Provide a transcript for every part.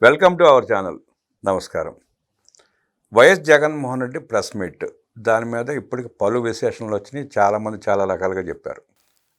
Welcome to our channel. నమస్కారం. YS Jaganmohan Reddy press meet, దాని మీద ఇప్పటికి పలు విశేషణలు వచ్చినాయి. చాలామంది చాలా రకాలుగా చెప్పారు.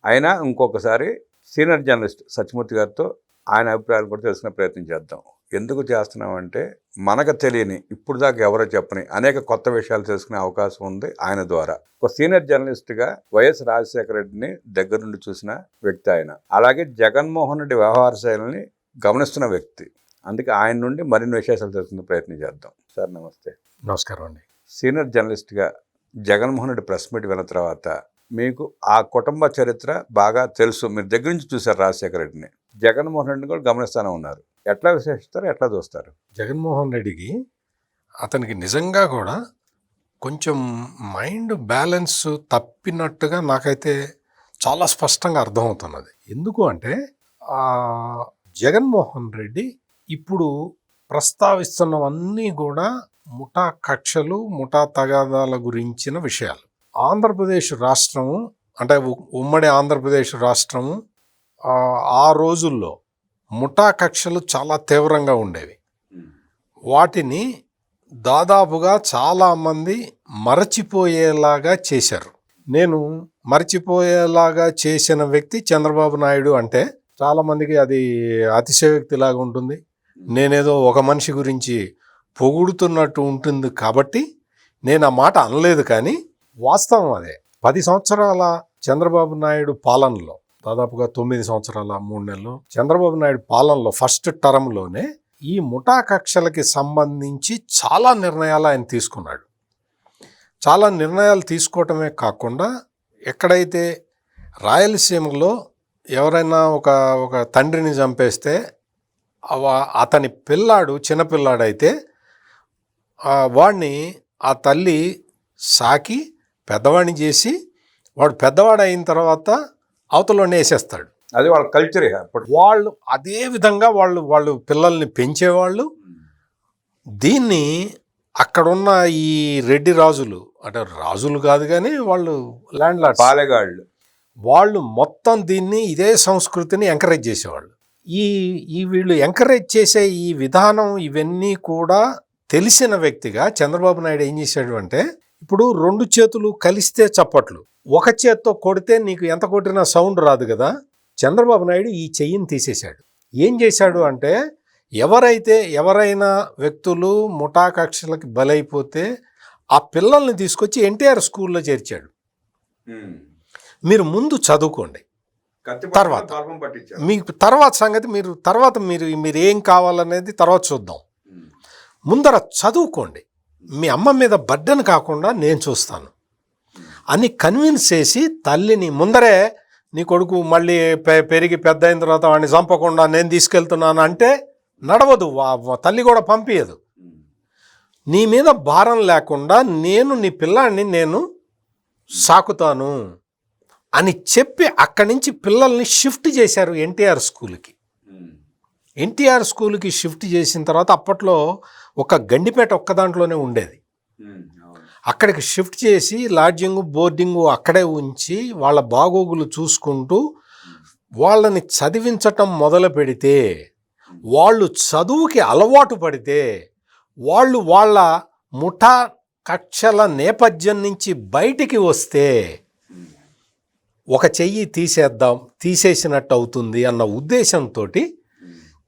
అయినా ఇంకొకసారి సీనియర్ జర్నలిస్ట్ సత్యమూర్తి గారితో ఆయన అభిప్రాయాలు కూడా తెలుసుకునే ప్రయత్నం చేద్దాం. ఎందుకు చేస్తున్నామంటే మనకు తెలియని, ఇప్పుడు దాకా ఎవరో చెప్పని అనేక కొత్త విషయాలు తెలుసుకునే అవకాశం ఉంది ఆయన ద్వారా. ఒక సీనియర్ జర్నలిస్ట్గా వైఎస్ రాజశేఖర రెడ్డిని దగ్గర నుండి చూసిన వ్యక్తి ఆయన. అలాగే జగన్మోహన్ రెడ్డి వ్యవహార శైలిని గమనిస్తున్న వ్యక్తి. అందుకే ఆయన నుండి మరిన్ని విశేషాలు తెలుసుకునే ప్రయత్నం చేద్దాం. సార్ నమస్తే. నమస్కారం అండి. సీనియర్ జర్నలిస్ట్గా జగన్మోహన్ రెడ్డి ప్రెస్ మీట్ విన్న తర్వాత మీకు ఆ కుటుంబ చరిత్ర బాగా తెలుసు, మీరు దగ్గర నుంచి చూశారు రాజశేఖర రెడ్డిని. జగన్మోహన్ రెడ్డిని కూడా గమనిస్తూనే ఉన్నారు. ఎట్లా విశేషిస్తారు, ఎట్లా చూస్తారు? జగన్మోహన్ రెడ్డికి అతనికి నిజంగా కూడా కొంచెం మైండ్ బ్యాలెన్స్ తప్పినట్టుగా నాకైతే చాలా స్పష్టంగా అర్థమవుతున్నది. ఎందుకు అంటే జగన్మోహన్ రెడ్డి ఇప్పుడు ప్రస్తావిస్తున్నవన్నీ కూడా ముఠా కక్షలు, ముఠా తగాదాల గురించిన విషయాలు. ఆంధ్రప్రదేశ్ రాష్ట్రము అంటే ఉమ్మడి ఆంధ్రప్రదేశ్ రాష్ట్రము ఆ రోజుల్లో ముఠా కక్షలు చాలా తీవ్రంగా ఉండేవి. వాటిని దాదాపుగా చాలామంది మరచిపోయేలాగా చేశారు. నేను మరచిపోయేలాగా చేసిన వ్యక్తి చంద్రబాబు నాయుడు అంటే చాలామందికి అది అతిశయోక్తిలాగా ఉంటుంది. నేనేదో ఒక మనిషి గురించి పొగుడుతున్నట్టు ఉంటుంది కాబట్టి నేను ఆ మాట అనలేదు. కానీ వాస్తవం అదే. 10 సంవత్సరాల చంద్రబాబు నాయుడు పాలనలో, దాదాపుగా 9 సంవత్సరాల 3 నెలలు చంద్రబాబు నాయుడు పాలనలో ఫస్ట్ టర్మ్లోనే ఈ ముఠా కక్షలకి సంబంధించి చాలా నిర్ణయాలు ఆయన తీసుకున్నాడు. చాలా నిర్ణయాలు తీసుకోవటమే కాకుండా ఎక్కడైతే రాయలసీమలో ఎవరైనా ఒక తండ్రిని చంపేస్తే అతని పిల్లాడు చిన్నపిల్లాడైతే వాడిని ఆ తల్లి సాకి పెద్దవాడిని చేసి వాడు పెద్దవాడు అయిన తర్వాత అవతలోనే వేసేస్తాడు. అది వాళ్ళ కల్చర్. వాళ్ళు అదే విధంగా వాళ్ళు పిల్లల్ని పెంచేవాళ్ళు. దీన్ని అక్కడున్న ఈ రెడ్డి రాజులు, అంటే రాజులు కాదు కానీ వాళ్ళు ల్యాండ్ లార్డ్స్, పాలెగాళ్ళు, వాళ్ళు మొత్తం దీన్ని ఇదే సంస్కృతిని ఎంకరేజ్ చేసేవాళ్ళు. ఈ వీళ్ళు ఎంకరేజ్ చేసే ఈ విధానం ఇవన్నీ కూడా తెలిసిన వ్యక్తిగా చంద్రబాబు నాయుడు ఏం చేశాడు అంటే, ఇప్పుడు 2 చేతులు కలిస్తే చప్పట్లు, ఒక చేత్తో కొడితే నీకు ఎంత కొట్టినా సౌండ్ రాదు కదా. చంద్రబాబు నాయుడు ఈ చెయ్యిని తీసేశాడు. ఏం చేశాడు అంటే, ఎవరైనా వ్యక్తులు ముఠా కక్షలకి బలైపోతే ఆ పిల్లల్ని తీసుకొచ్చి ఎన్టీఆర్ స్కూల్లో చేర్చాడు. మీరు ముందు చదువుకోండి, తర్వాత మీకు తర్వాత సంగతి మీరు ఏం కావాలనేది తర్వాత చూద్దాం. ముందర చదువుకోండి, మీ అమ్మ మీద బర్డెన్ కాకుండా నేను చూస్తాను అని కన్విన్స్ చేసి తల్లిని ముందరే, నీ కొడుకు మళ్ళీ పెరిగి పెద్ద అయిన తర్వాత వాడిని చంపకుండా నేను తీసుకెళ్తున్నాను అంటే నడవదు. తల్లి కూడా పంపించదు. నీ మీద భారం లేకుండా నీ పిల్లాడిని నేను సాకుతాను అని చెప్పి అక్కడి నుంచి పిల్లల్ని షిఫ్ట్ చేశారు ఎన్టీఆర్ స్కూల్కి. ఎన్టీఆర్ స్కూల్కి షిఫ్ట్ చేసిన తర్వాత అప్పట్లో ఒక గండిపేట ఒక్క దాంట్లోనే ఉండేది. అక్కడికి షిఫ్ట్ చేసి లాడ్జింగ్, బోర్డింగు అక్కడే ఉంచి వాళ్ళ బాగోగులు చూసుకుంటూ వాళ్ళని చదివించటం మొదలు పెడితే, వాళ్ళు చదువుకి అలవాటు పడితే, వాళ్ళ ముఠా కక్షల నేపథ్యం నుంచి బయటికి వస్తే ఒక చెయ్యి తీసేసినట్టు అవుతుంది అన్న ఉద్దేశంతో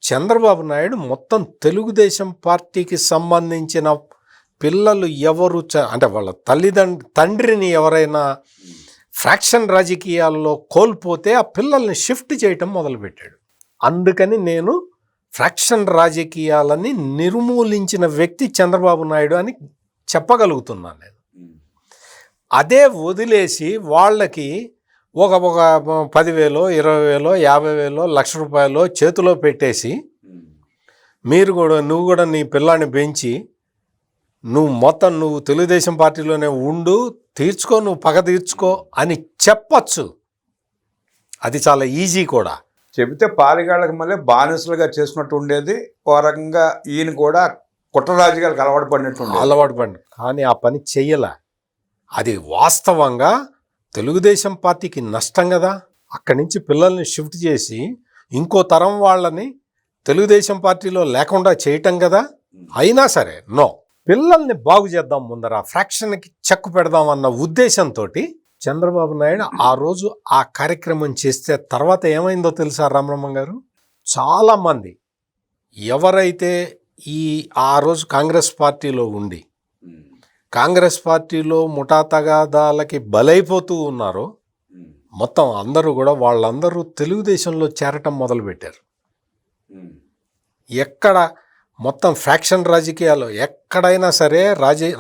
చంద్రబాబు నాయుడు మొత్తం తెలుగుదేశం పార్టీకి సంబంధించిన పిల్లలు ఎవరు అంటే వాళ్ళ తండ్రిని ఎవరైనా ఫ్రాక్షన్ రాజకీయాల్లో కోల్పోతే ఆ పిల్లల్ని షిఫ్ట్ చేయటం మొదలుపెట్టాడు. అందుకని నేను ఫ్రాక్షన్ రాజకీయాలని నిర్మూలించిన వ్యక్తి చంద్రబాబు నాయుడు అని చెప్పగలుగుతున్నాను నేను. అదే వదిలేసి వాళ్ళకి ఒక 10,000, 20,000, 50,000, ₹1,00,000 చేతిలో పెట్టేసి నువ్వు కూడా నీ పిల్లాన్ని పెంచి నువ్వు తెలుగుదేశం పార్టీలోనే ఉండు, నువ్వు పగ తీర్చుకో అని చెప్పచ్చు. అది చాలా ఈజీ కూడా. చెబితే పాలిగాళ్ళకి మళ్ళీ బానిసలుగా చేసుకున్నట్టు ఉండేది. ఓ రకంగా ఈయన కూడా కుట్ర రాజకీయాలకు అలవాటు పడిన కానీ ఆ పని చెయ్యలే. అది వాస్తవంగా తెలుగుదేశం పార్టీకి నష్టం కదా. అక్కడి నుంచి పిల్లల్ని షిఫ్ట్ చేసి ఇంకో తరం వాళ్ళని తెలుగుదేశం పార్టీలో లేకుండా చేయటం కదా. అయినా సరే నో, పిల్లల్ని బాగు చేద్దాం, ముందర ఫ్రాక్షన్కి చెక్కు పెడదాం అన్న ఉద్దేశంతో చంద్రబాబు నాయుడు ఆ రోజు ఆ కార్యక్రమం చేస్తే తర్వాత ఏమైందో తెలుసా రామబ్రహ్మం గారు? చాలామంది ఎవరైతే ఆ రోజు కాంగ్రెస్ పార్టీలో ఉండి కాంగ్రెస్ పార్టీలో ముఠా తగాదాలకి బలైపోతూ ఉన్నారో మొత్తం అందరూ కూడా వాళ్ళందరూ తెలుగుదేశంలో చేరటం మొదలుపెట్టారు. ఎక్కడ మొత్తం ఫ్యాక్షన్ రాజకీయాలు ఎక్కడైనా సరే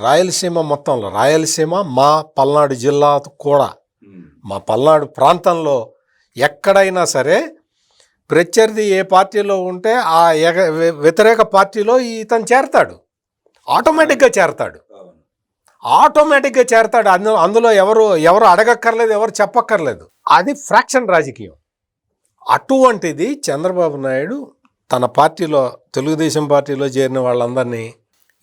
రాయలసీమ మొత్తంలో, రాయలసీమ మా పల్నాడు జిల్లా కూడా, మా పల్నాడు ప్రాంతంలో ఎక్కడైనా సరే ప్రత్యర్థి ఏ పార్టీలో ఉంటే ఆ వ్యతిరేక పార్టీలో ఇతను చేరతాడు, ఆటోమేటిక్గా చేరతాడు. అందులో ఎవరు అడగక్కర్లేదు, ఎవరు చెప్పక్కర్లేదు. అది ఫ్రాక్షన్ రాజకీయం. అటువంటిది చంద్రబాబు నాయుడు తన పార్టీలో, తెలుగుదేశం పార్టీలో చేరిన వాళ్ళందరినీ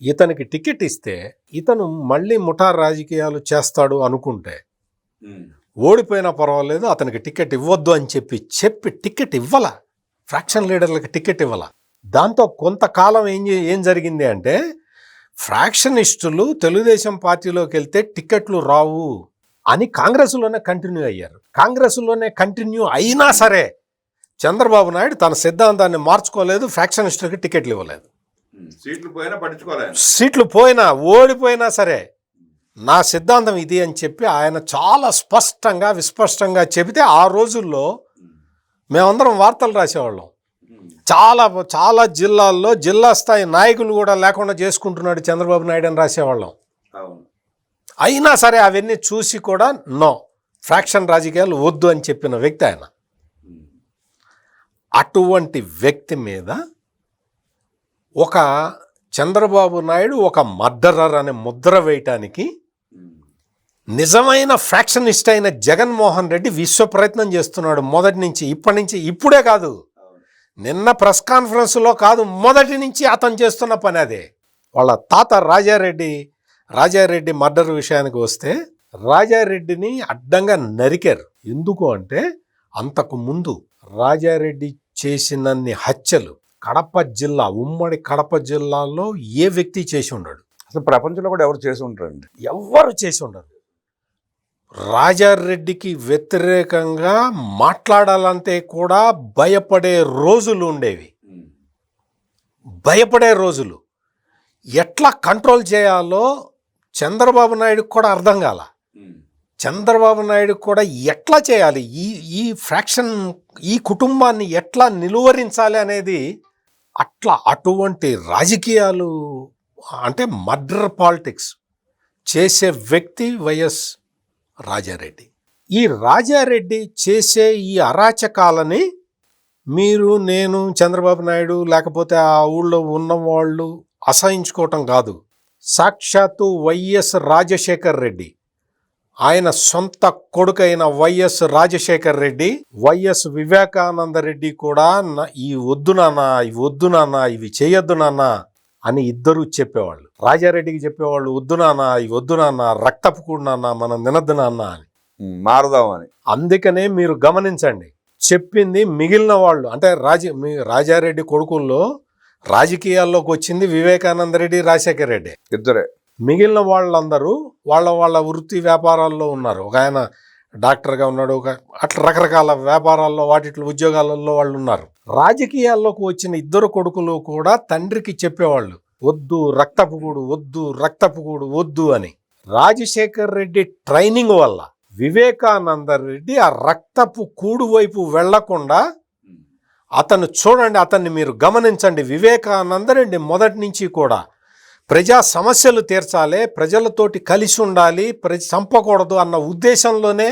ఇతనికి టికెట్ ఇస్తే ఇతను మళ్ళీ ముఠా రాజకీయాలు చేస్తాడు అనుకుంటే, ఓడిపోయినా పర్వాలేదు అతనికి టికెట్ ఇవ్వద్దు అని చెప్పి టికెట్ ఇవ్వాల, ఫ్రాక్షన్ లీడర్లకు టికెట్ ఇవ్వాల. దాంతో కొంతకాలం ఏం జరిగింది అంటే, ఫ్రాక్షనిస్టులు తెలుగుదేశం పార్టీలోకి వెళ్తే టికెట్లు రావు అని కాంగ్రెస్లోనే కంటిన్యూ అయ్యారు. కాంగ్రెస్లోనే కంటిన్యూ అయినా సరే చంద్రబాబు నాయుడు తన సిద్ధాంతాన్ని మార్చుకోలేదు, ఫ్రాక్షనిస్టులకి టికెట్లు ఇవ్వలేదు. సీట్లు పోయినా ఓడిపోయినా సరే నా సిద్ధాంతం ఇది అని చెప్పి ఆయన చాలా స్పష్టంగా విస్పష్టంగా చెబితే ఆ రోజుల్లో మేమందరం వార్తలు రాసేవాళ్ళం. చాలా జిల్లాల్లో జిల్లా స్థాయి నాయకులు కూడా లేకుండా చేసుకుంటున్నాడు చంద్రబాబు నాయుడు అని రాసేవాళ్ళం. అయినా సరే అవన్నీ చూసి కూడా నో, ఫ్రాక్షన్ రాజకీయాలు వద్దు అని చెప్పిన వ్యక్తి ఆయన. అటువంటి వ్యక్తి మీద ఒక చంద్రబాబు నాయుడు ఒక మర్డరర్ అనే ముద్ర వేయటానికి నిజమైన ఫ్రాక్షనిస్ట్ అయిన జగన్మోహన్ రెడ్డి విశ్వ ప్రయత్నం చేస్తున్నాడు మొదటి నుంచి. ఇప్పుడే కాదు, నిన్న ప్రెస్ కాన్ఫరెన్స్లో కాదు, మొదటి నుంచి అతను చేస్తున్న పని అదే. వాళ్ళ తాత రాజారెడ్డి మర్డర్ విషయానికి వస్తే రాజారెడ్డిని అడ్డంగా నరికారు. ఎందుకు అంటే అంతకు ముందు రాజారెడ్డి చేసినన్ని హత్యలు ఉమ్మడి కడప జిల్లాలో ఏ వ్యక్తి చేసి ఉండడు. అసలు ప్రపంచంలో కూడా ఎవరు చేసి ఉంటారండి? ఎవరు చేసి ఉండరు. రాజారెడ్డికి వ్యతిరేకంగా మాట్లాడాలంటే కూడా భయపడే రోజులు ఉండేవి. భయపడే రోజులు. ఎట్లా కంట్రోల్ చేయాలో చంద్రబాబు నాయుడుకి కూడా అర్థం కాల. చంద్రబాబు నాయుడు కూడా ఎట్లా చేయాలి, ఈ ఫ్రాక్షన్, ఈ కుటుంబాన్ని ఎట్లా నిలువరించాలి అనేది అటువంటి రాజకీయాలు అంటే మర్డర్ పాలిటిక్స్ చేసే వ్యక్తి వైఎస్ రాజారెడ్డి. ఈ రాజారెడ్డి చేసే ఈ అరాచకాలని మీరు, నేను, చంద్రబాబు నాయుడు లేకపోతే ఆ ఊళ్ళో ఉన్నవాళ్ళు అసహించుకోవటం కాదు. సాక్షాత్తు వైఎస్ రాజశేఖర్ రెడ్డి, ఆయన సొంత కొడుకైన వైఎస్ రాజశేఖర్ రెడ్డి, వైఎస్ వివేకానంద రెడ్డి కూడా ఈ వద్దు నాన్న, ఇవి చేయొద్దు నాన్న అని ఇద్దరు చెప్పేవాళ్ళు. రాజారెడ్డికి చెప్పేవాళ్ళు, వద్దు నాన్న, ఇవి వద్దు నాన్న, రక్తపు కూడు నాన్న, మనం తినద్దు నాన్న అని, మారుదామని. అందుకనే మీరు గమనించండి, చెప్పింది మిగిలిన వాళ్ళు అంటే రాజారెడ్డి కొడుకుల్లో రాజకీయాల్లోకి వచ్చింది వివేకానంద రెడ్డి, రాజశేఖర రెడ్డి ఇద్దరే. మిగిలిన వాళ్ళందరూ వాళ్ళ వృత్తి వ్యాపారాల్లో ఉన్నారు. ఒక ఆయన డాక్టర్గా ఉన్నాడు, అట్లా రకరకాల వ్యాపారాల్లో వాటిట్లో ఉద్యోగాలలో వాళ్ళు ఉన్నారు. రాజకీయాల్లోకి వచ్చిన ఇద్దరు కొడుకులు కూడా తండ్రికి చెప్పేవాళ్ళు, వద్దు రక్తపు కూడు వద్దు అని. రాజశేఖర్ రెడ్డి ట్రైనింగ్ వల్ల వివేకానంద రెడ్డి ఆ రక్తపు కూడు వైపు వెళ్లకుండా అతను చూడండి, అతన్ని మీరు గమనించండి. వివేకానంద రెడ్డి మొదటి నుంచి కూడా ప్రజా సమస్యలు తీర్చాలి, ప్రజలతోటి కలిసి ఉండాలి, చంపకూడదు అన్న ఉద్దేశంలోనే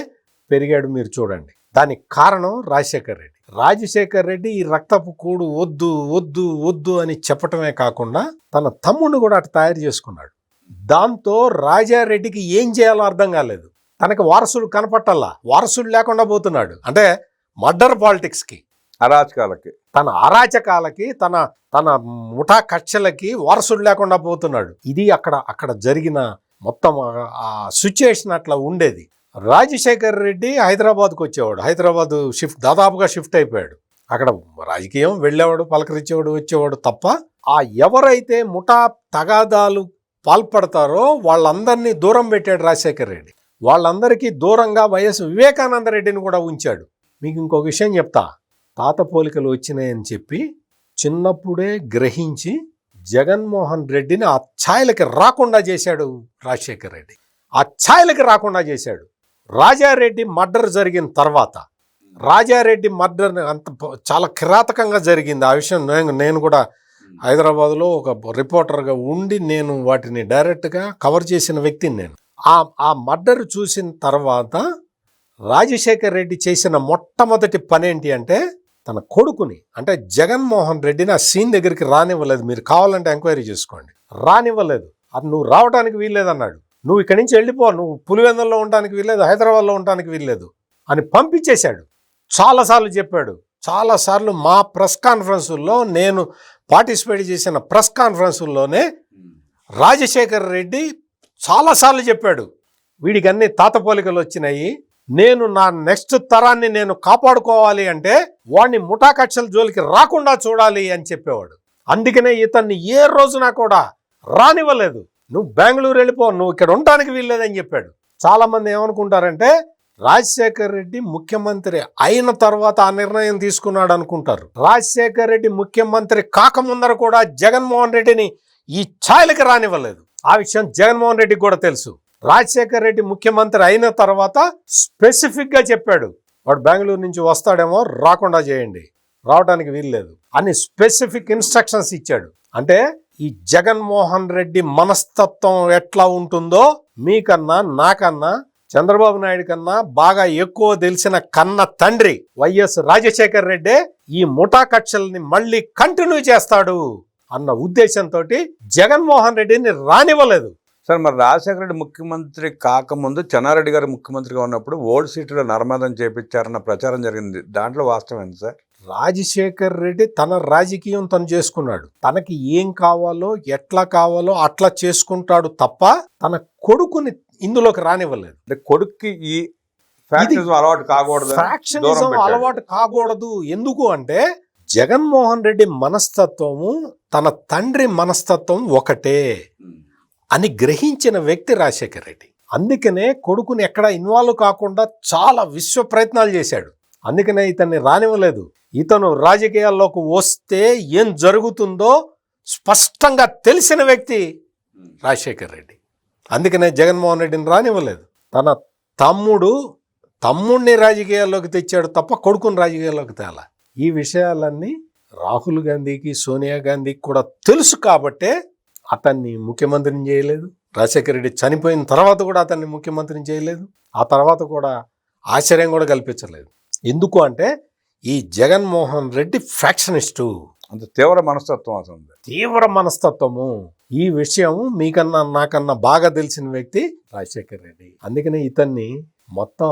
పెరిగాడు. మీరు చూడండి, దానికి కారణం రాజశేఖర్ రెడ్డి ఈ రక్తపు కూడు వద్దు అని చెప్పటమే కాకుండా తన తమ్ముడిని కూడా అటు తయారు చేసుకున్నాడు. దాంతో రాజారెడ్డికి ఏం చేయాలో అర్థం కాలేదు. తనకి వారసుడు కనపట్టాలా, వారసుడు లేకుండా పోతున్నాడు. అంటే మర్డర్ పాలిటిక్స్కి, తన అరాచకాలకి, తన ముఠా కక్షలకి వారసుడు లేకుండా పోతున్నాడు. ఇది అక్కడ జరిగిన మొత్తం ఆ సిచ్యుయేషన్ అట్లా ఉండేది. రాజశేఖర్ రెడ్డి హైదరాబాద్కు వచ్చేవాడు, దాదాపుగా షిఫ్ట్ అయిపోయాడు. అక్కడ రాజకీయం వెళ్ళేవాడు, పలకరించేవాడు, వచ్చేవాడు తప్ప ఆ ఎవరైతే ముఠా తగాదాలు పాల్పడతారో వాళ్ళందరినీ దూరం పెట్టాడు రాజశేఖర రెడ్డి. వాళ్ళందరికీ దూరంగా వైఎస్ వివేకానంద రెడ్డిని కూడా ఉంచాడు. మీకు ఇంకొక విషయం చెప్తా, తాత పోలికలు వచ్చినాయని చెప్పి చిన్నప్పుడే గ్రహించి జగన్మోహన్ రెడ్డిని ఆ ఛాయలకి రాకుండా చేశాడు రాజశేఖర రెడ్డి. ఆ ఛాయలకి రాకుండా చేశాడు. రాజారెడ్డి మర్డర్ జరిగిన తర్వాత, రాజారెడ్డి మర్డర్ చాలా కిరాతకంగా జరిగింది. ఆ విషయం నేను కూడా హైదరాబాద్లో ఒక రిపోర్టర్గా ఉండి నేను వాటిని డైరెక్ట్గా కవర్ చేసిన వ్యక్తిని నేను. ఆ మర్డర్ చూసిన తర్వాత రాజశేఖర్ రెడ్డి చేసిన మొట్టమొదటి పని ఏంటి అంటే తన కొడుకుని, అంటే జగన్మోహన్ రెడ్డిని ఆ సీన్ దగ్గరికి రానివ్వలేదు. మీరు కావాలంటే ఎంక్వైరీ చేసుకోండి. రానివ్వలేదు. అది నువ్వు రావడానికి వీల్లేదన్నాడు. నువ్వు ఇక్కడి నుంచి వెళ్ళిపో, నువ్వు పులివెందుల్లో ఉండడానికి వీల్లేదు, హైదరాబాద్లో ఉండడానికి వీల్లేదు అని పంపించేశాడు. చాలాసార్లు చెప్పాడు. చాలాసార్లు మా ప్రెస్ కాన్ఫరెన్సుల్లో, నేను పార్టిసిపేట్ చేసిన ప్రెస్ కాన్ఫరెన్సుల్లోనే రాజశేఖర్ రెడ్డి చాలాసార్లు చెప్పాడు, వీడికి అన్ని తాత పోలికలు వచ్చినాయి, నేను నా నెక్స్ట్ తరాన్ని నేను కాపాడుకోవాలి అంటే వాడిని ముఠా కక్షల జోలికి రాకుండా చూడాలి అని చెప్పేవాడు. అందుకనే ఇతన్ని ఏ రోజున కూడా రానివ్వలేదు. నువ్వు బెంగళూరు వెళ్ళిపో, నువ్వు ఇక్కడ ఉండడానికి వీల్లేదని చెప్పాడు. చాలామంది ఏమనుకుంటారంటే రాజశేఖర్ రెడ్డి ముఖ్యమంత్రి అయిన తర్వాత ఆ నిర్ణయం తీసుకున్నాడు అనుకుంటారు. రాజశేఖర్ రెడ్డి ముఖ్యమంత్రి కాకముందర కూడా జగన్మోహన్ రెడ్డిని ఈ ఛాయలకి రానివ్వలేదు. ఆ విషయం జగన్మోహన్ రెడ్డికి కూడా తెలుసు. రాజశేఖర్ రెడ్డి ముఖ్యమంత్రి అయిన తర్వాత స్పెసిఫిక్గా చెప్పాడు, వాడు బెంగళూరు నుంచి వస్తాడేమో, రాకుండా చేయండి, రావడానికి వీల్లేదు అని స్పెసిఫిక్ ఇన్స్ట్రక్షన్స్ ఇచ్చాడు. అంటే ఈ జగన్మోహన్ రెడ్డి మనస్తత్వం ఎట్లా ఉంటుందో మీకన్నా నాకన్నా చంద్రబాబు నాయుడు కన్నా బాగా ఎక్కువ తెలిసిన కన్న తండ్రి వైఎస్ రాజశేఖర్ రెడ్డి ఈ ముఠా కక్షల్ని మళ్ళీ కంటిన్యూ చేస్తాడు అన్న ఉద్దేశంతో జగన్మోహన్ రెడ్డిని రానివ్వలేదు. సార్, మరి రాజశేఖర రెడ్డి ముఖ్యమంత్రి కాకముందు చెన్నారెడ్డి గారు ముఖ్యమంత్రిగా ఉన్నప్పుడు ఓల్డ్ సిటీలో నర్మదం చేపించారన్న ప్రచారం జరిగింది. దాంట్లో వాస్తవం ఏంటి సార్? రాజశేఖర్ రెడ్డి తన రాజకీయం తను చేసుకున్నాడు. తనకి ఏం కావాలో ఎట్లా కావాలో అట్లా చేసుకుంటాడు తప్ప తన కొడుకుని ఇందులోకి రానివ్వలేదు. అంటే కొడుక్కి ఈ ఫ్యాక్షనిజం అలవాటు కాకూడదు, ఫ్యాక్షనిజం అలవాటు కాకూడదు. ఎందుకు అంటే జగన్మోహన్ రెడ్డి మనస్తత్వము తన తండ్రి మనస్తత్వం ఒకటే అని గ్రహించిన వ్యక్తి రాజశేఖర్ రెడ్డి. అందుకనే కొడుకుని ఎక్కడ ఇన్వాల్వ్ కాకుండా చాలా విశ్వ ప్రయత్నాలు చేశాడు. అందుకనే ఇతన్ని రానివ్వలేదు. ఇతను రాజకీయాల్లోకి వస్తే ఏం జరుగుతుందో స్పష్టంగా తెలిసిన వ్యక్తి రాజశేఖర్ రెడ్డి. అందుకనే జగన్మోహన్ రెడ్డిని రానివ్వలేదు. తన తమ్ముడిని రాజకీయాల్లోకి తెచ్చాడు తప్ప కొడుకుని రాజకీయాల్లోకి తేలా. ఈ విషయాలన్నీ రాహుల్ గాంధీకి, సోనియా గాంధీకి కూడా తెలుసు కాబట్టే అతన్ని ముఖ్యమంత్రిని చేయలేదు. రాజశేఖర రెడ్డి చనిపోయిన తర్వాత కూడా అతన్ని ముఖ్యమంత్రిని చేయలేదు. ఆ తర్వాత కూడా ఆశ్చర్యం కూడా కల్పించలేదు. ఎందుకు అంటే ఈ జగన్మోహన్ రెడ్డి ఫ్యాక్షనిస్టు, అంత తీవ్ర మనస్తత్వం, అసలు తీవ్ర మనస్తత్వము. ఈ విషయం మీకన్నా నాకన్నా బాగా తెలిసిన వ్యక్తి రాజశేఖర్ రెడ్డి. అందుకనే ఇతన్ని మొత్తం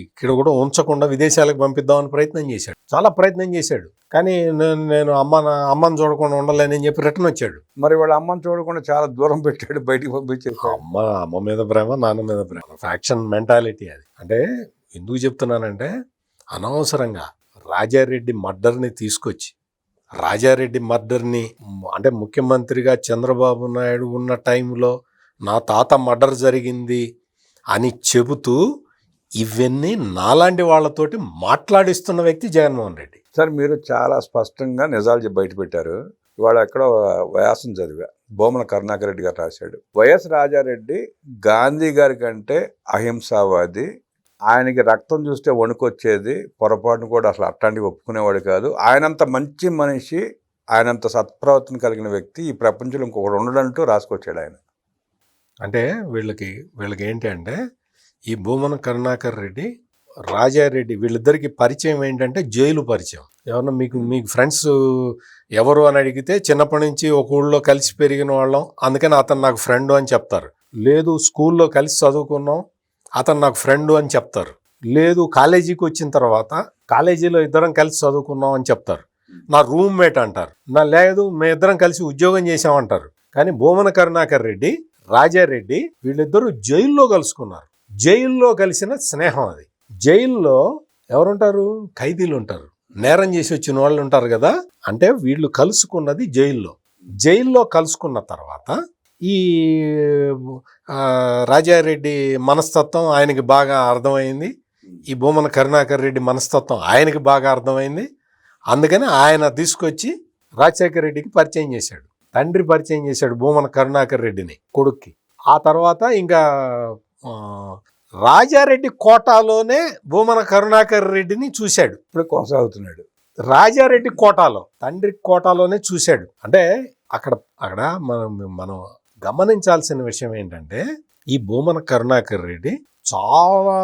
ఇక్కడ కూడా ఉంచకుండా విదేశాలకు పంపిద్దామని ప్రయత్నం చేశాడు. చాలా ప్రయత్నం చేశాడు. కానీ నేను అమ్మని చూడకుండా ఉండలేనని చెప్పి రిటర్న్ వచ్చాడు. మరి వాళ్ళ అమ్మని చూడకుండా చాలా దూరం పెట్టాడు, బయటికి పంపించేసాడు. అమ్మ మీద ప్రేమ, నాన్న మీద ప్రేమ, ఫ్యాక్షన్ మెంటాలిటీ అది. అంటే ఎందుకు చెప్తున్నానంటే అనవసరంగా రాజారెడ్డి మర్డర్ని తీసుకొచ్చి, రాజారెడ్డి మర్డర్ని అంటే ముఖ్యమంత్రిగా చంద్రబాబు నాయుడు ఉన్న టైంలో నా తాత మర్డర్ జరిగింది అని చెబుతూ ఇవన్నీ నాలాంటి వాళ్ళతోటి మాట్లాడిస్తున్న వ్యక్తి జగన్మోహన్ రెడ్డి. సార్, మీరు చాలా స్పష్టంగా నిజాలు బయట పెట్టారు. ఇవాళ ఎక్కడో వ్యాసం చదివా, భూమన కరుణాకర్ రెడ్డి గారు రాశాడు, వైఎస్ రాజారెడ్డి గాంధీ గారి కంటే అహింసావాది, ఆయనకి రక్తం చూస్తే వణుకొచ్చేది, పొరపాటును కూడా అసలు అట్లాంటివి ఒప్పుకునేవాడు కాదు, ఆయనంత మంచి మనిషి, ఆయనంత సత్ప్రవర్తన కలిగిన వ్యక్తి ఈ ప్రపంచంలో ఇంకొకటి ఉండడంటూ రాసుకొచ్చాడు ఆయన. అంటే వీళ్ళకి ఏంటి అంటే ఈ భూమన కరుణాకర్ రెడ్డి, రాజారెడ్డి వీళ్ళిద్దరికి పరిచయం ఏంటంటే జైలు పరిచయం. ఎవరన్నా మీకు ఫ్రెండ్స్ ఎవరు అని అడిగితే చిన్నప్పటి నుంచి ఒక ఊళ్ళో కలిసి పెరిగిన వాళ్ళం, అందుకని అతను నాకు ఫ్రెండ్ అని చెప్తారు. లేదు స్కూల్లో కలిసి చదువుకున్నాం, అతను నాకు ఫ్రెండ్ అని చెప్తారు. లేదు కాలేజీకి వచ్చిన తర్వాత కాలేజీలో ఇద్దరం కలిసి చదువుకున్నాం అని చెప్తారు, నా రూమ్మేట్ అంటారు. లేదు మేమిద్దరం కలిసి ఉద్యోగం చేసామంటారు. కానీ భూమన కరుణాకర్ రెడ్డి, రాజారెడ్డి వీళ్ళిద్దరూ జైల్లో కలుసుకున్నారు. జైల్లో కలిసిన స్నేహం అది. జైల్లో ఎవరుంటారు? ఖైదీలు ఉంటారు. నేరం చేసి వచ్చిన వాళ్ళు ఉంటారు కదా, అంటే వీళ్ళు కలుసుకున్నది జైల్లో కలుసుకున్న తర్వాత ఈ రాజారెడ్డి మనస్తత్వం ఆయనకి బాగా అర్థమైంది, ఈ భూమన కరుణాకర్ రెడ్డి మనస్తత్వం ఆయనకి బాగా అర్థమైంది. అందుకని ఆయన తీసుకొచ్చి రాజశేఖర రెడ్డికి పరిచయం చేశాడు, తండ్రి పరిచయం చేశాడు భూమన కరుణాకర్ రెడ్డిని కొడుక్కి. ఆ తర్వాత ఇంకా రాజారెడ్డి కోటాలోనే భూమన కరుణాకర్ రెడ్డిని చూశాడు. ఇప్పుడు కొనసాగుతున్నాడు. రాజారెడ్డి కోటాలో, తండ్రి కోటాలోనే చూశాడు. అంటే అక్కడ మనం గమనించాల్సిన విషయం ఏంటంటే, ఈ భూమన కరుణాకర్ రెడ్డి చాలా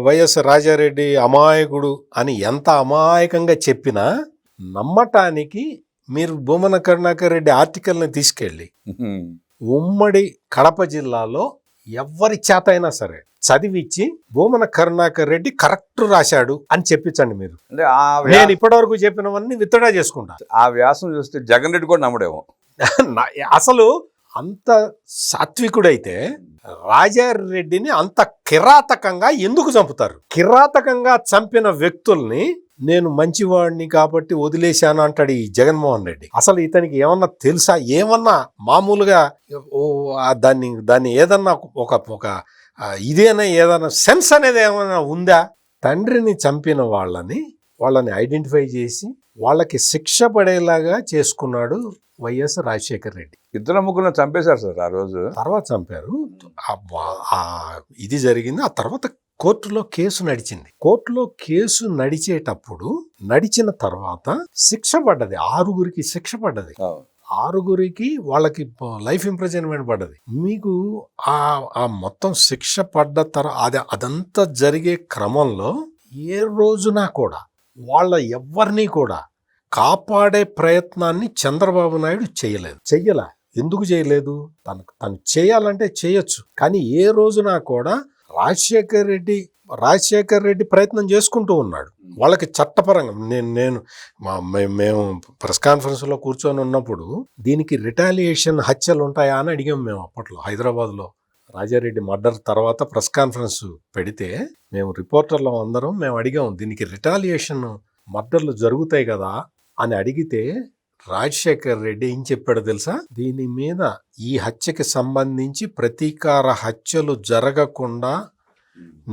వైఎస్ రాజారెడ్డి అమాయకుడు అని ఎంత అమాయకంగా చెప్పినా నమ్మటానికి మీరు భూమన కరుణాకర్ రెడ్డి ఆర్టికల్ని తీసుకెళ్ళి ఉమ్మడి కడప జిల్లాలో ఎవరి చేత అయినా సరే చదివిచ్చి భూమన కరుణాకర్ రెడ్డి కరెక్ట్ రాశాడు అని చెప్పించండి మీరు. అంటే నేను ఇప్పటివరకు చెప్పినవన్నీ విత్డ్రా చేసుకుంటా. ఆ వ్యాసం చూస్తే జగన్ రెడ్డి కూడా నమ్మడేమో. అసలు అంత సాత్వికుడైతే రాజారెడ్డిని అంత కిరాతకంగా ఎందుకు చంపుతారు? కిరాతకంగా చంపిన వ్యక్తుల్ని నేను మంచివాడిని కాబట్టి వదిలేశాను అంటాడు ఈ జగన్మోహన్ రెడ్డి. అసలు ఇతనికి ఏమన్నా తెలుసా? ఏమన్నా మామూలుగా దాన్ని ఏదన్నా ఒక ఇదేనా ఏదన్నా సెన్స్ అనేది ఏమైనా ఉందా? తండ్రిని చంపిన వాళ్ళని ఐడెంటిఫై చేసి వాళ్ళకి శిక్ష పడేలాగా చేసుకున్నాడు వైఎస్ రాజశేఖర్ రెడ్డి. ఇద్దరు ముగ్గురు చంపేశారు సార్ ఆ రోజు. తర్వాత చంపారు. ఇది జరిగింది. ఆ తర్వాత కోర్టులో కేసు నడిచింది. కోర్టులో కేసు నడిచిన తర్వాత శిక్ష పడ్డది. 6 శిక్ష పడ్డది. 6 వాళ్ళకి లైఫ్ ఇంప్రిజన్మెంట్ పడ్డది. మీకు ఆ మొత్తం శిక్ష పడ్డ తర్వాత అదంతా జరిగే క్రమంలో ఏ రోజున కూడా ఎవరిని కూడా కాపాడే ప్రయత్నాన్ని చంద్రబాబు నాయుడు చెయ్యలే. ఎందుకు చేయలేదు? తను చేయాలంటే చేయొచ్చు, కానీ ఏ రోజున కూడా రాజశేఖర్ రెడ్డి ప్రయత్నం చేసుకుంటూ ఉన్నాడు. వాళ్ళకి చట్టపరంగా మేము ప్రెస్ కాన్ఫరెన్స్లో కూర్చొని ఉన్నప్పుడు దీనికి రిటాలియేషన్ హత్యలు ఉంటాయా అని అడిగాం మేము. అప్పట్లో హైదరాబాద్లో రాజారెడ్డి మర్డర్ తర్వాత ప్రెస్ కాన్ఫరెన్స్ పెడితే మేము రిపోర్టర్లు అందరం మేము అడిగాం, దీనికి రిటాలియేషన్ మర్డర్లు జరుగుతాయి కదా అని అడిగితే రాజశేఖర్ రెడ్డి ఏం చెప్పాడో తెలుసా? దీని మీద ఈ హత్యకి సంబంధించి ప్రతీకార హత్యలు జరగకుండా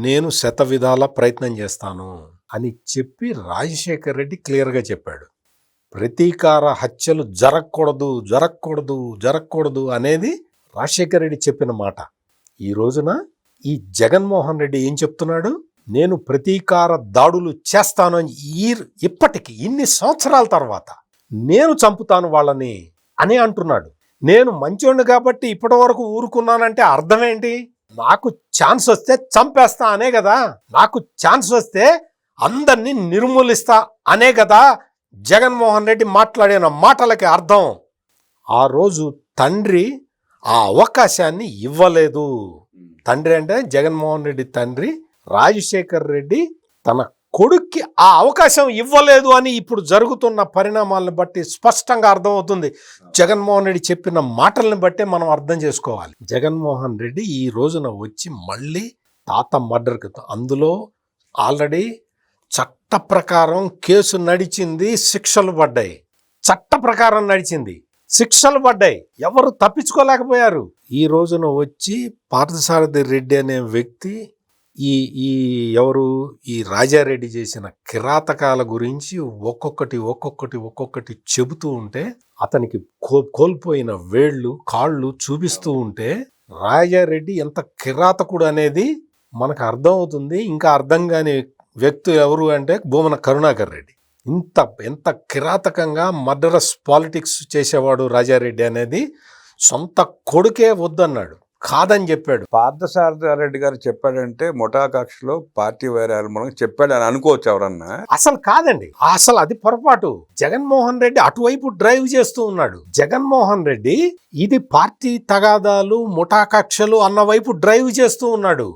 నేను శతవిధాల ప్రయత్నం చేస్తాను అని చెప్పి రాజశేఖర్ రెడ్డి క్లియర్గా చెప్పాడు. ప్రతీకార హత్యలు జరగకూడదు అనేది రాజశేఖర్ రెడ్డి చెప్పిన మాట. ఈ రోజున ఈ జగన్మోహన్ రెడ్డి ఏం చెప్తున్నాడు? నేను ప్రతీకార దాడులు చేస్తాను అని ఇప్పటికి ఇన్ని సంవత్సరాల తర్వాత నేను చంపుతాను వాళ్ళని అని అంటున్నాడు. నేను మంచోడిని కాబట్టి ఇప్పటి వరకు ఊరుకున్నానంటే అర్థం ఏంటి? నాకు ఛాన్స్ వస్తే చంపేస్తా అనే కదా, నాకు ఛాన్స్ వస్తే అందరినీ నిర్మూలిస్తా అనే కదా జగన్మోహన్ రెడ్డి మాట్లాడిన మాటలకి అర్థం. ఆ రోజు తండ్రి ఆ అవకాశాన్ని ఇవ్వలేదు. తండ్రి అంటే జగన్మోహన్ రెడ్డి తండ్రి రాజశేఖర్ రెడ్డి తన కొడుక్కి ఆ అవకాశం ఇవ్వలేదు అని ఇప్పుడు జరుగుతున్న పరిణామాలను బట్టి స్పష్టంగా అర్థమవుతుంది. జగన్మోహన్ రెడ్డి చెప్పిన మాటలను బట్టే మనం అర్థం చేసుకోవాలి. జగన్మోహన్ రెడ్డి ఈ రోజున వచ్చి మళ్ళీ తాత మర్డర్కి, అందులో ఆల్రెడీ చట్ట ప్రకారం కేసు నడిచింది, శిక్షలు పడ్డాయి. చట్ట ప్రకారం నడిచింది, శిక్షలు పడ్డాయి, ఎవరు తప్పించుకోలేకపోయారు. ఈ రోజున వచ్చి పార్థసారథి రెడ్డి అనే వ్యక్తి ఈ రాజారెడ్డి చేసిన కిరాతకాల గురించి ఒక్కొక్కటి చెబుతూ ఉంటే, అతనికి కోల్పోయిన వేళ్ళు కాళ్ళు చూపిస్తూ ఉంటే రాజారెడ్డి ఎంత కిరాతకుడు అనేది మనకు అర్థం అవుతుంది. ఇంకా అర్థం కాని వ్యక్తి ఎవరు అంటే భూమన కరుణాకర్ రెడ్డి. ఎంత కిరాతకంగా మర్డరస్ పాలిటిక్స్ చేసేవాడు రాజారెడ్డి అనేది సొంత కొడుకే వద్దన్నాడు, కాదని చెప్పాడు. పార్థసారథి రెడ్డి గారు చెప్పాడంటే ముఠా కక్షలో పార్టీ వైరాల మూలంగా చెప్పాడు అని అనుకోవచ్చు ఎవరన్నా. అసలు కాదండి, అసలు అది పొరపాటు. జగన్మోహన్ రెడ్డి అటువైపు డ్రైవ్ చేస్తూ ఉన్నాడు. జగన్మోహన్ రెడ్డి ఇది పార్టీ తగాదాలు ముఠా కక్షలు అన్న వైపు డ్రైవ్ చేస్తూ ఉన్నాడు.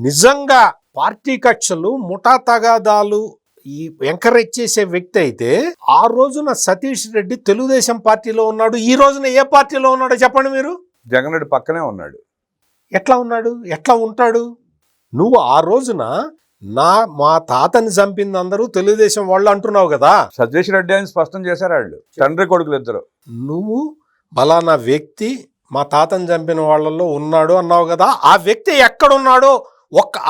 నిజంగా పార్టీ కక్షలు ముఠా తగాదాలు ఈ ఎంకరేజ్ చేసే వ్యక్తి అయితే ఆ రోజున సతీష్ రెడ్డి తెలుగుదేశం పార్టీలో ఉన్నాడు. ఈ రోజున ఏ పార్టీలో ఉన్నాడో చెప్పండి మీరు. జగన్ రెడ్డి పక్కనే ఉన్నాడు. ఎట్లా ఉన్నాడు? ఎట్లా ఉంటాడు? నువ్వు ఆ రోజున మా తాతని చంపింది అందరూ తెలుగుదేశం వాళ్ళు అంటున్నావు కదా. సతీష్ రెడ్డి అని స్పష్టం చేశారు వాళ్ళు, తండ్రి కొడుకులు ఇద్దరు. నువ్వు బలానా వ్యక్తి మా తాతని చంపిన వాళ్ళల్లో ఉన్నాడు అన్నావు కదా. ఆ వ్యక్తి ఎక్కడున్నాడో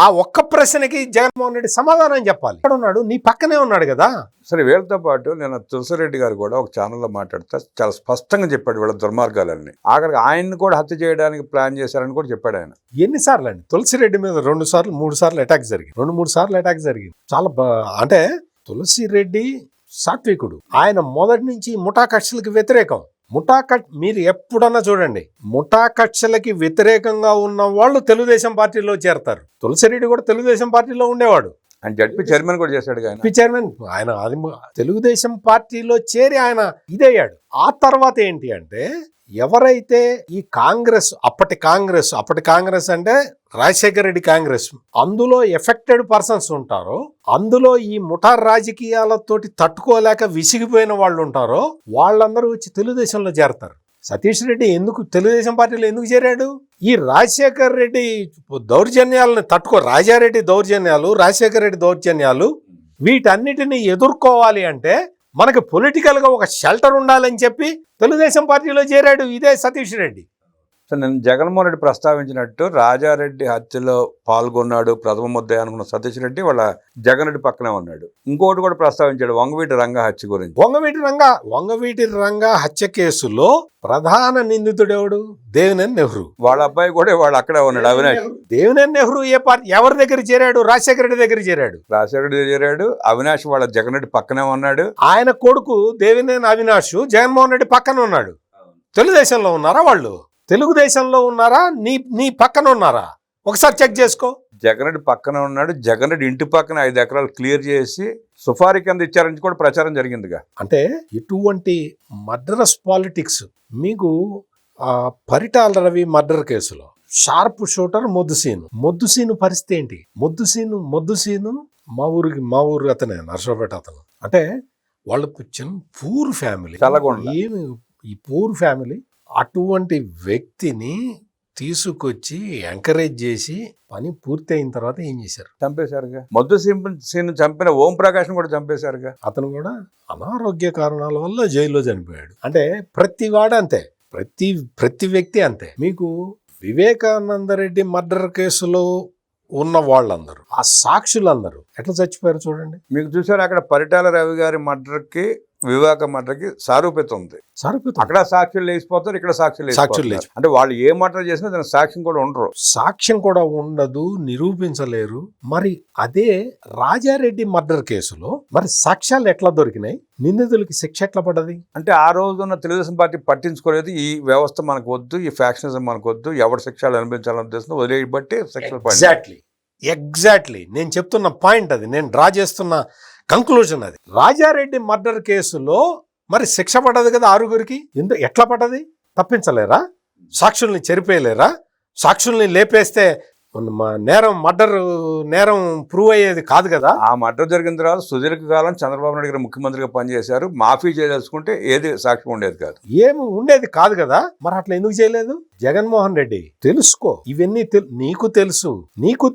ఆ ఒక్క ప్రశ్నకి జగన్మోహన్ రెడ్డి సమాధానం చెప్పాలి. ఎక్కడ ఉన్నాడు? నీ పక్కనే ఉన్నాడు కదా. సరే, వీళ్ళతో పాటు నేను తులసిరెడ్డి గారు కూడా ఒక ఛానల్లో మాట్లాడితే చాలా స్పష్టంగా చెప్పాడు వీళ్ళ దుర్మార్గాలన్నీ. ఆఖరికి ఆయన్ని కూడా హత్య చేయడానికి ప్లాన్ చేశారని కూడా చెప్పాడు ఆయన. ఎన్నిసార్లు అండి తులసిరెడ్డి మీద 2 సార్లు 3 సార్లు అటాక్ జరిగింది. 2-3 సార్లు అటాక్ జరిగింది. చాలా అంటే తులసిరెడ్డి సాత్వికుడు. ఆయన మొదటి నుంచి ముఠా కక్షలకు వ్యతిరేకం. మీరు ఎప్పుడన్నా చూడండి, ముఠా కక్షలకి వ్యతిరేకంగా ఉన్న వాళ్ళు తెలుగుదేశం పార్టీలో చేరతారు. తులసిరెడ్డి కూడా తెలుగుదేశం పార్టీలో ఉండేవాడు. ఆయన జడ్పీ చైర్మన్ కూడా చేశాడు. జడ్పీ చైర్మన్ ఆయన అది తెలుగుదేశం పార్టీలో చేరి ఆయన ఇదయ్యాడు. ఆ తర్వాత ఏంటి అంటే, ఎవరైతే ఈ అప్పటి కాంగ్రెస్ అంటే రాజశేఖర రెడ్డి కాంగ్రెస్, అందులో ఎఫెక్టెడ్ పర్సన్స్ ఉంటారో, అందులో ఈ ముఠా రాజకీయాలతోటి తట్టుకోలేక విసిగిపోయిన వాళ్ళు ఉంటారో, వాళ్ళందరూ వచ్చి తెలుగుదేశంలో చేరతారు. సతీష్ రెడ్డి ఎందుకు తెలుగుదేశం పార్టీలో ఎందుకు చేరాడు? ఈ రాజశేఖర రెడ్డి దౌర్జన్యాలను రాజారెడ్డి దౌర్జన్యాలు, రాజశేఖర రెడ్డి దౌర్జన్యాలు, వీటన్నిటిని ఎదుర్కోవాలి అంటే మనకు పొలిటికల్ గా ఒక షెల్టర్ ఉండాలని చెప్పి తెలుగుదేశం పార్టీలో చేరాడు ఇదే సతీష్ రెడ్డి. సో నేను జగన్మోహన్ రెడ్డి ప్రస్తావించినట్టు రాజారెడ్డి హత్యలో పాల్గొన్నాడు ప్రథమ ముద్దాయి అనుకున్న సతీష్ రెడ్డి వాళ్ళ జగన్ రెడ్డి పక్కనే ఉన్నాడు. ఇంకోటి కూడా ప్రస్తావించాడు, వంగవీటి రంగా హత్య గురించి. వంగవీటి రంగా హత్య కేసులో ప్రధాన నిందితుడెవడు? దేవినేని నెహ్రూ. వాళ్ళ అబ్బాయి కూడా వాళ్ళు అక్కడే ఉన్నాడు, అవినాష్. దేవినేని నెహ్రూ ఏ పార్టీ ఎవరి దగ్గర చేరాడు? రాజశేఖర రెడ్డి దగ్గర చేరాడు. అవినాష్ వాళ్ళ జగన్ రెడ్డి పక్కనే ఉన్నాడు. ఆయన కొడుకు దేవినేని అవినాష్ జగన్మోహన్ రెడ్డి పక్కన ఉన్నాడు. తెలుగుదేశంలో ఉన్నారా వాళ్ళు? తెలుగుదేశంలో ఉన్నారా? నీ పక్కన ఉన్నారా? ఒకసారి చెక్ చేసుకో. జగన్ రెడ్డి పక్కన ఉన్నాడు. జగన్ రెడ్డి ఇంటి పక్కన 5 ఎకరాలు క్లియర్ చేసి సుఫారీ కింద ఇచ్చారని కూడా ప్రచారం జరిగిందిగా. అంటే ఇటువంటి మర్డరస్ పాలిటిక్స్ మీకు పరిటాల రవి మర్డర్ కేసులో షార్ప్ షూటర్ మొద్దుసీను పరిస్థితి ఏంటి? మొద్దుసీను మా ఊరు అతనే, నర్సరావుపేట అతను. అంటే వాళ్ళకు చిన్న పూర్ ఫ్యామిలీ, ఏమి ఈ పూర్ ఫ్యామిలీ. అటువంటి వ్యక్తిని తీసుకొచ్చి ఎంకరేజ్ చేసి పని పూర్తి అయిన తర్వాత ఏం చేశారు? చంపేశారుగా. మొద్దుసీను చంపిన ఓం ప్రకాష్ కూడా చంపేశారుగా. అతను కూడా అనారోగ్య కారణాల వల్ల జైల్లో చనిపోయాడు. అంటే ప్రతివాడు అంతే, ప్రతి వ్యక్తి అంతే. మీకు వివేకానంద రెడ్డి మర్డర్ కేసులో ఉన్న వాళ్ళందరూ, ఆ సాక్షులందరూ ఎట్లా చచ్చిపోయారు చూడండి. మీకు చూసారు అక్కడ పరిటాల రవి గారి మర్డర్కి వివేక మర్డర్కి సారూప్యత ఉంది. అక్కడ సాక్షులు లేచిపోతారు, ఇక్కడ సాక్షులు లేచి అంటే వాళ్ళు ఏ మర్డర్ చేసినా దానికి సాక్ష్యం కూడా ఉండరు. సాక్ష్యం కూడా ఉండదు, నిరూపించలేరు. మరి అదే రాజారెడ్డి మర్డర్ కేసులో మరి సాక్ష్యాలు ఎట్లా దొరికినాయి? నిందితులకి శిక్ష ఎట్లా పడ్డది? అంటే ఆ రోజున్న తెలుగుదేశం పార్టీ పట్టించుకోలేదు. ఈ వ్యవస్థ మనకు వద్దు, ఈ ఫ్యాక్షనిజం మనకు వద్దు, ఎవరి శిక్షలు అనిపించాలని ఉద్దేశం వదిలేయబట్టి శిక్షలు పడ్డాయి. ఎగ్జాక్ట్లీ నేను చెప్తున్న పాయింట్ అది, నేను డ్రా చేస్తున్న కంక్లూజన్ అది. రాజారెడ్డి మర్డర్ కేసులో మరి శిక్ష పడ్డది కదా 6గురికి. ఎట్లా పడ్డది? తప్పించలేరా? సాక్షుల్ని చెరిపేయలేరా? సాక్షుల్ని లేపేస్తే నేరం ప్రూవ్ అయ్యేది కాదు కదా. ఆ మర్డర్ జరిగిన తర్వాత సుదీర్ఘకాలం చంద్రబాబు నాయుడు గారు ముఖ్యమంత్రిగా పనిచేశారు. మాఫీ చేయదలుచుకుంటే ఏది సాక్ష్యం ఉండేది కాదు, ఏమి ఉండేది కాదు కదా. మరి అట్లా ఎందుకు చేయలేదు? జగన్మోహన్ రెడ్డి తెలుసుకో, ఇవన్నీ నీకు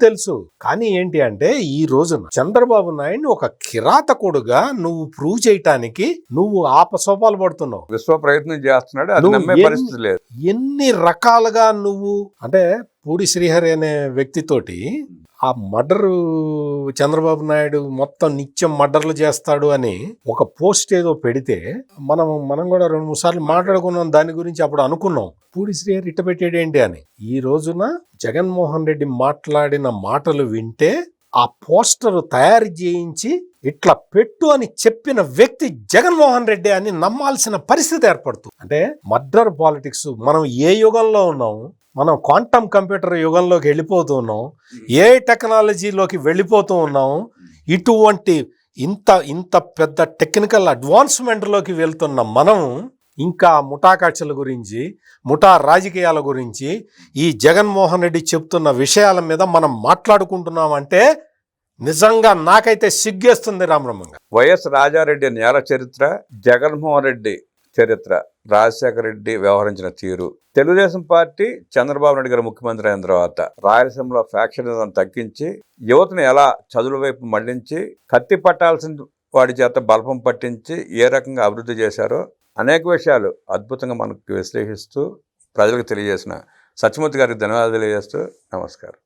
తెలుసు. కానీ ఏంటి అంటే ఈ రోజున చంద్రబాబు నాయుడిని ఒక కిరాతకుడుగా నువ్వు ప్రూవ్ చేయటానికి నువ్వు ఆపసోపాలు పడుతున్నావు. విశ్వ ప్రయత్నం చేస్తున్నాడు, అది నమ్మే పరిస్థితి లేదు. ఎన్ని రకాలుగా నువ్వు అంటే పూడి శ్రీహరి అనే వ్యక్తితోటి ఆ మర్డర్ చంద్రబాబు నాయుడు మొత్తం నిత్యం మర్డర్లు చేస్తాడు అని ఒక పోస్ట్ ఏదో పెడితే మనం కూడా 2-3 సార్లు మాట్లాడుకున్నాం దాని గురించి. అప్పుడు అనుకున్నాం పూడి శ్రీహరి ఇట్ట పెట్టాడేంటి అని. ఈ రోజున జగన్మోహన్ రెడ్డి మాట్లాడిన మాటలు వింటే ఆ పోస్టర్ తయారు చేయించి ఇట్లా పెట్టు అని చెప్పిన వ్యక్తి జగన్మోహన్ రెడ్డి అని నమ్మాల్సిన పరిస్థితి ఏర్పడుతుంది. అంటే మర్డర్ పాలిటిక్స్ మనం ఏ యుగంలో ఉన్నాము? మనం క్వాంటమ్ కంప్యూటర్ యుగంలోకి వెళ్ళిపోతూ ఉన్నాం, ఏ టెక్నాలజీలోకి వెళ్ళిపోతూ ఉన్నాం. ఇటువంటి ఇంత పెద్ద టెక్నికల్ అడ్వాన్స్మెంట్లోకి వెళ్తున్న మనం ఇంకా ముఠా కక్షల గురించి, ముఠా రాజకీయాల గురించి, ఈ జగన్మోహన్ రెడ్డి చెప్తున్న విషయాల మీద మనం మాట్లాడుకుంటున్నామంటే నిజంగా నాకైతే సిగ్గేస్తుంది రామరమ్మంగా. వైఎస్ రాజారెడ్డి నేర చరిత్ర, జగన్మోహన్ రెడ్డి చరిత్ర, రాజశేఖర రెడ్డి వ్యవహరించిన తీరు, తెలుగుదేశం పార్టీ చంద్రబాబు నాయుడు గారు ముఖ్యమంత్రి అయిన తర్వాత రాయలసీమలో ఫ్యాక్షనిజం తగ్గించి యువతను ఎలా చదువుల వైపు మళ్లించి కత్తి పట్టాల్సిన వాడి చేత బల్పం పట్టించి ఏ రకంగా అభివృద్ధి చేశారో అనేక విషయాలు అద్భుతంగా మనకు విశ్లేషిస్తూ ప్రజలకు తెలియజేసిన సత్యమూర్తి గారికి ధన్యవాదాలు తెలియజేస్తూ నమస్కారం.